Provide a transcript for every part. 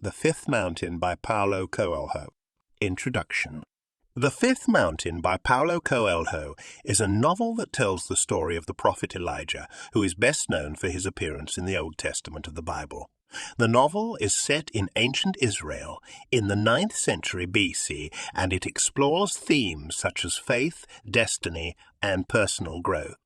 The Fifth Mountain by Paulo Coelho. Introduction. The Fifth Mountain by Paulo Coelho is a novel that tells the story of the prophet Elijah, who is best known for his appearance in the Old Testament of the Bible. The novel is set in ancient Israel in the 9th century BC, and it explores themes such as faith, destiny, and personal growth.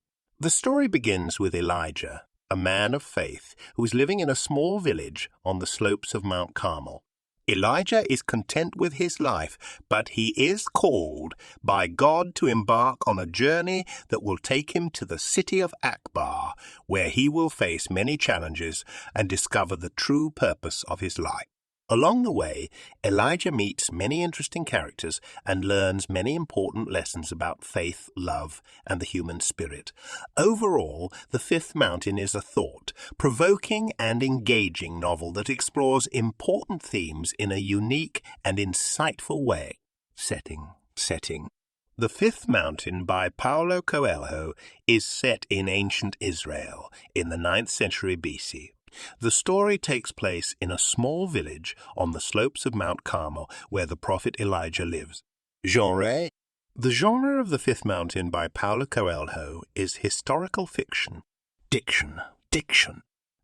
The story begins with Elijah, a man of faith who is living in a small village on the slopes of Mount Carmel. Elijah is content with his life, but he is called by God to embark on a journey that will take him to the city of Akbar, where he will face many challenges and discover the true purpose of his life. Along the way, Elijah meets many interesting characters and learns many important lessons about faith, love, and the human spirit. Overall, The Fifth Mountain is a thought-provoking and engaging novel that explores important themes in a unique and insightful way. Setting. The Fifth Mountain by Paulo Coelho is set in ancient Israel in the 9th century BC. The story takes place in a small village on the slopes of Mount Carmel where the prophet Elijah lives. Genre. The genre of The Fifth Mountain by Paulo Coelho is historical fiction. Diction.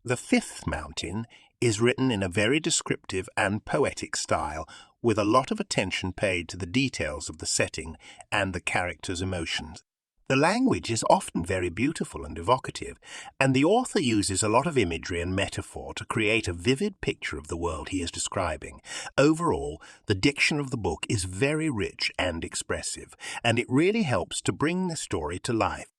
The Fifth Mountain is written in a very descriptive and poetic style, with a lot of attention paid to the details of the setting and the characters' emotions. The language is often very beautiful and evocative, and the author uses a lot of imagery and metaphor to create a vivid picture of the world he is describing. Overall, the diction of the book is very rich and expressive, and it really helps to bring the story to life.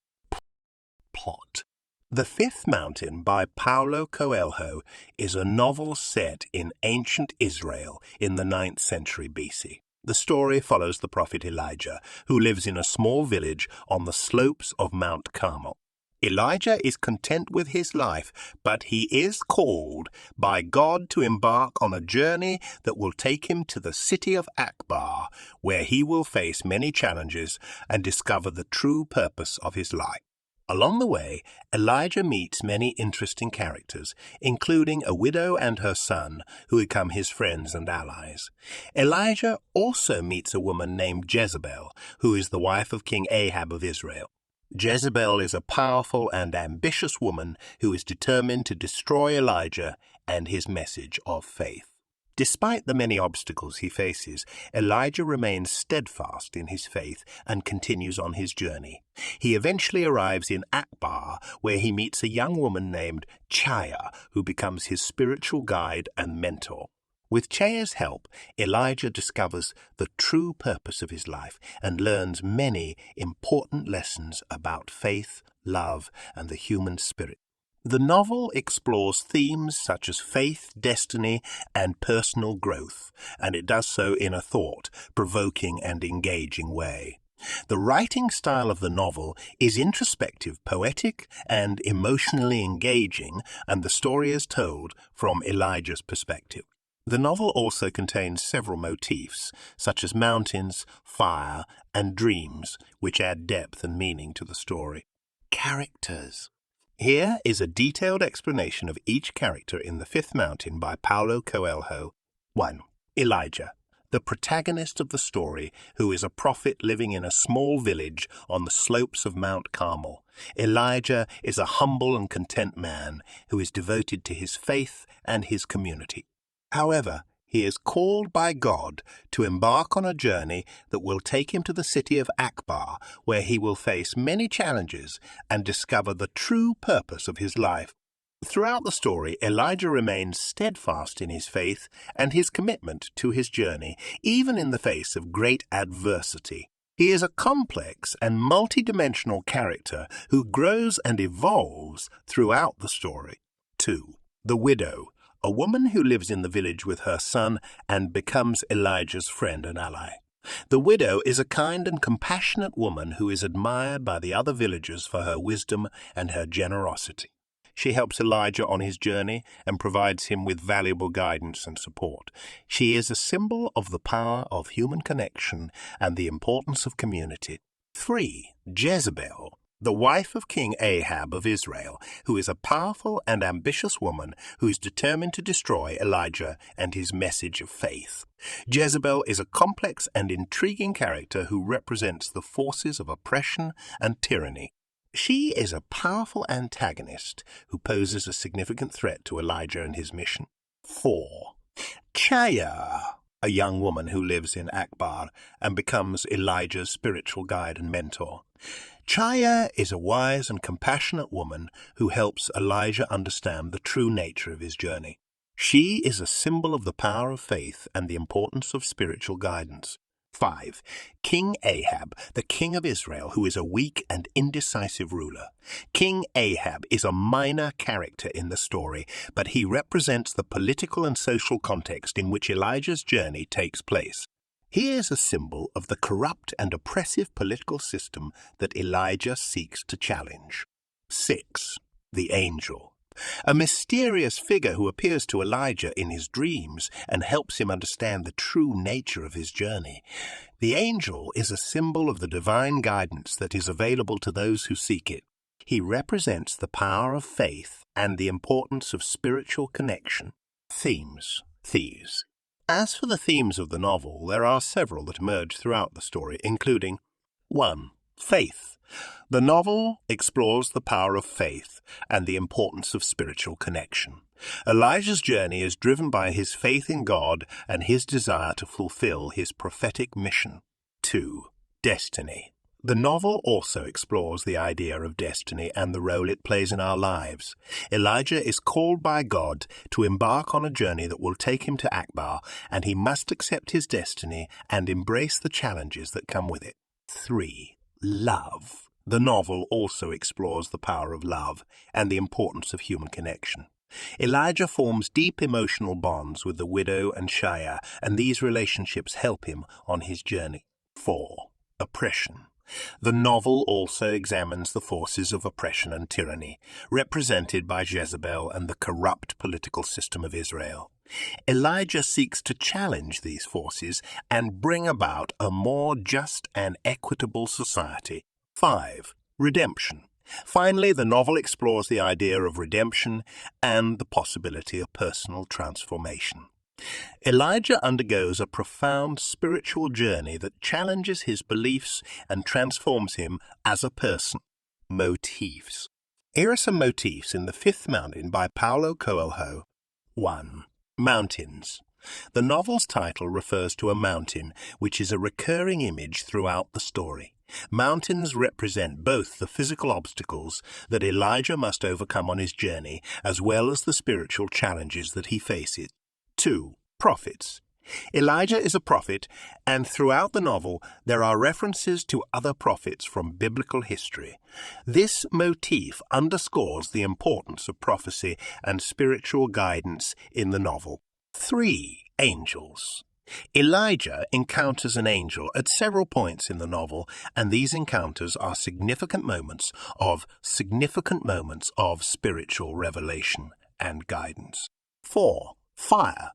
Plot. The Fifth Mountain by Paulo Coelho is a novel set in ancient Israel in the 9th century BC. The story follows the prophet Elijah, who lives in a small village on the slopes of Mount Carmel. Elijah is content with his life, but he is called by God to embark on a journey that will take him to the city of Akbar, where he will face many challenges and discover the true purpose of his life. Along the way, Elijah meets many interesting characters, including a widow and her son, who become his friends and allies. Elijah also meets a woman named Jezebel, who is the wife of King Ahab of Israel. Jezebel is a powerful and ambitious woman who is determined to destroy Elijah and his message of faith. Despite the many obstacles he faces, Elijah remains steadfast in his faith and continues on his journey. He eventually arrives in Akbar, where he meets a young woman named Chaya, who becomes his spiritual guide and mentor. With Chaya's help, Elijah discovers the true purpose of his life and learns many important lessons about faith, love, and the human spirit. The novel explores themes such as faith, destiny, and personal growth, and it does so in a thought-provoking and engaging way. The writing style of the novel is introspective, poetic, and emotionally engaging, and the story is told from Elijah's perspective. The novel also contains several motifs, such as mountains, fire, and dreams, which add depth and meaning to the story. Characters. Here is a detailed explanation of each character in The Fifth Mountain by Paulo Coelho. 1. Elijah, the protagonist of the story, who is a prophet living in a small village on the slopes of Mount Carmel. Elijah is a humble and content man who is devoted to his faith and his community. However, he is called by God to embark on a journey that will take him to the city of Akbar, where he will face many challenges and discover the true purpose of his life. Throughout the story, Elijah remains steadfast in his faith and his commitment to his journey, even in the face of great adversity. He is a complex and multidimensional character who grows and evolves throughout the story. 2. The widow, a woman who lives in the village with her son and becomes Elijah's friend and ally. The widow is a kind and compassionate woman who is admired by the other villagers for her wisdom and her generosity. She helps Elijah on his journey and provides him with valuable guidance and support. She is a symbol of the power of human connection and the importance of community. 3. Jezebel, the wife of King Ahab of Israel, who is a powerful and ambitious woman who is determined to destroy Elijah and his message of faith. Jezebel is a complex and intriguing character who represents the forces of oppression and tyranny. She is a powerful antagonist who poses a significant threat to Elijah and his mission. 4. Chaya, a young woman who lives in Akbar and becomes Elijah's spiritual guide and mentor. Chaya is a wise and compassionate woman who helps Elijah understand the true nature of his journey. She is a symbol of the power of faith and the importance of spiritual guidance. 5. King Ahab, the king of Israel, who is a weak and indecisive ruler. King Ahab is a minor character in the story, but he represents the political and social context in which Elijah's journey takes place. He is a symbol of the corrupt and oppressive political system that Elijah seeks to challenge. 6. The angel. A mysterious figure who appears to Elijah in his dreams and helps him understand the true nature of his journey. The angel is a symbol of the divine guidance that is available to those who seek it. He represents the power of faith and the importance of spiritual connection. Themes. As for the themes of the novel, there are several that emerge throughout the story, including 1. Faith. The novel explores the power of faith and the importance of spiritual connection. Elijah's journey is driven by his faith in God and his desire to fulfill his prophetic mission. 2. Destiny. The novel also explores the idea of destiny and the role it plays in our lives. Elijah is called by God to embark on a journey that will take him to Akbar, and he must accept his destiny and embrace the challenges that come with it. 3. Love. The novel also explores the power of love and the importance of human connection. Elijah forms deep emotional bonds with the widow and Chaya, and these relationships help him on his journey. 4. Oppression. The novel also examines the forces of oppression and tyranny, represented by Jezebel and the corrupt political system of Israel. Elijah seeks to challenge these forces and bring about a more just and equitable society. 5. Redemption. Finally, the novel explores the idea of redemption and the possibility of personal transformation. Elijah undergoes a profound spiritual journey that challenges his beliefs and transforms him as a person. Motifs. Here are some motifs in The Fifth Mountain by Paulo Coelho. 1. Mountains. The novel's title refers to a mountain, which is a recurring image throughout the story. Mountains represent both the physical obstacles that Elijah must overcome on his journey, as well as the spiritual challenges that he faces. 2. Prophets. Elijah is a prophet, and throughout the novel there are references to other prophets from biblical history. This motif underscores the importance of prophecy and spiritual guidance in the novel. 3. Angels. Elijah encounters an angel at several points in the novel, and these encounters are significant moments of spiritual revelation and guidance. 4. Fire.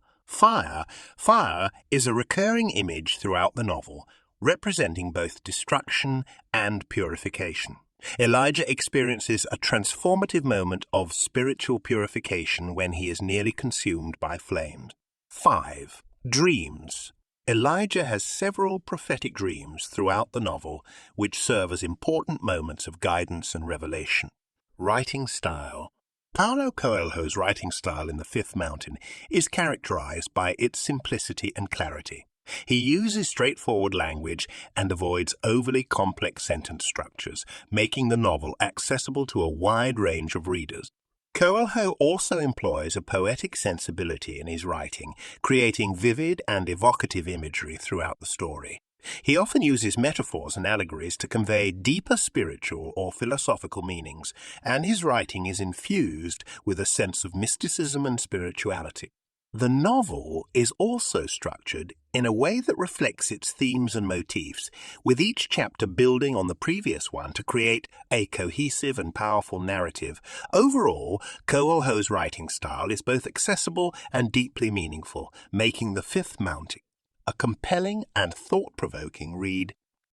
Fire is a recurring image throughout the novel, representing both destruction and purification. Elijah experiences a transformative moment of spiritual purification when he is nearly consumed by flames. 5. Dreams. Elijah has several prophetic dreams throughout the novel, which serve as important moments of guidance and revelation. Writing style. Paulo Coelho's writing style in The Fifth Mountain is characterized by its simplicity and clarity. He uses straightforward language and avoids overly complex sentence structures, making the novel accessible to a wide range of readers. Coelho also employs a poetic sensibility in his writing, creating vivid and evocative imagery throughout the story. He often uses metaphors and allegories to convey deeper spiritual or philosophical meanings, and his writing is infused with a sense of mysticism and spirituality. The novel is also structured in a way that reflects its themes and motifs, with each chapter building on the previous one to create a cohesive and powerful narrative. Overall, Coelho's writing style is both accessible and deeply meaningful, making The Fifth Mountain a compelling and thought-provoking read